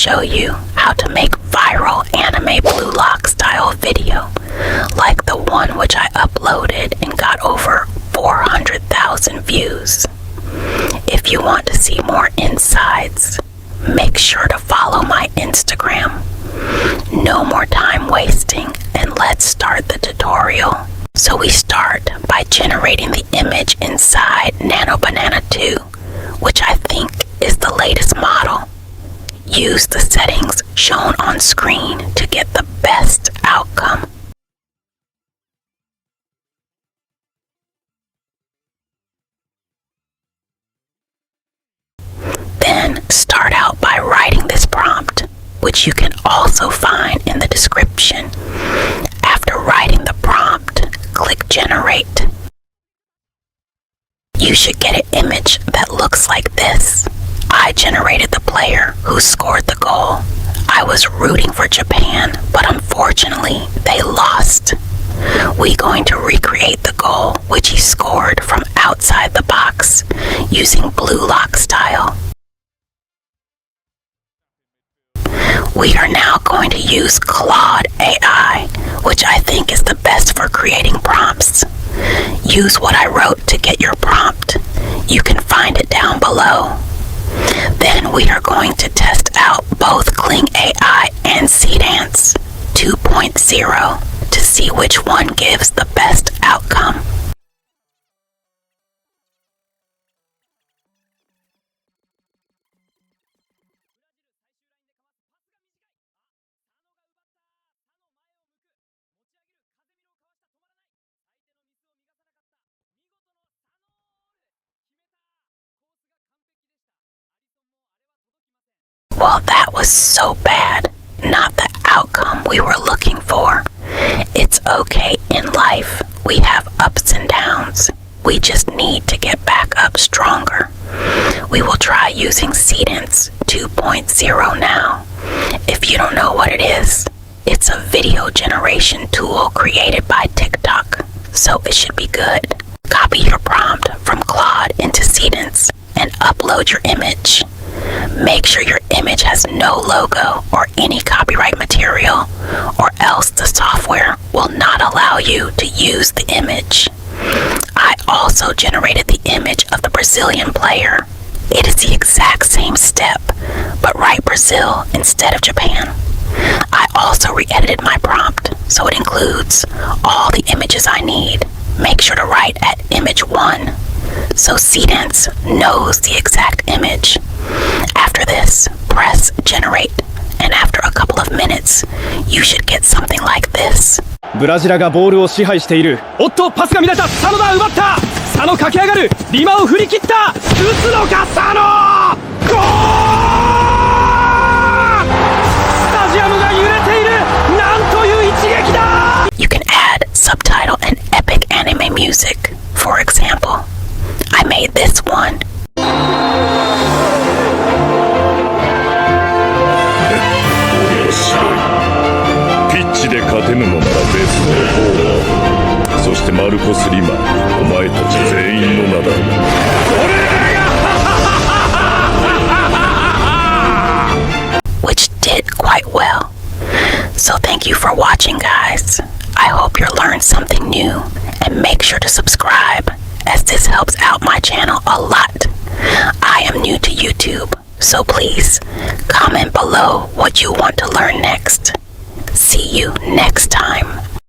show you how to make viral anime blue lock style video, like the one which I uploaded and got over 400,000 views. If you want to see more insides, make sure to follow my Instagram. No more time wasting, and let's start the tutorial. So we start by generating the image inside Nano Banana 2, which I think is the latest model. Use the settings shown on screen to get the best outcome. Then start out by writing this prompt, which you can also find in the description. After writing the prompt, click Generate. You should get an image that looks like this. I generated the player who scored the goal. I was rooting for Japan, but unfortunately they lost. We're going to recreate the goal which he scored from outside the box using blue lock style. We are now going to use Claude AI, which I think is the best for creating prompts. Use what I wrote to get your prompt. You can find it down below. Then we are going to test out both Kling AI and Seedance 2.0 to see which one gives the best outcome. Well, that was so bad. Not the outcome we were looking for. It's okay in life. We have ups and downs. We just need to get back up stronger. We will try using Seedance 2.0 now. If you don't know what it is, it's a video generation tool created by TikTok, so it should be good. Copy your prompt from Claude into Seedance and upload your image. Make sure your image has no logo or any copyright material, or else the software will not allow you to use the image. I also generated the image of the Brazilian player. It is the exact same step, but write Brazil instead of Japan. I also re-edited my prompt, so it includes all the images I need. Make sure to write at image 1, so Seedance knows the exact image. After this, press Generate, and after a couple of minutes, you should get something like this. ブラジラがボールを支配している。おっとパスが乱れた。佐野が奪った。佐野駆け上がる。リマを振り切った。打つのか佐野。ゴール。スタジアムが揺れている。なんという一撃だ。You can add subtitle and epic anime music. For example, I made this one. ピッチで勝てぬのなら別の方だ。そしてマルコス・リマ、お前たち全員の名だ。Which did quite well. So thank you for watching, guys. I hope you learned something new, and make sure to subscribe, as this helps out my channel a lot. I am new to YouTube, so please comment below what you want to learn next. See you next time.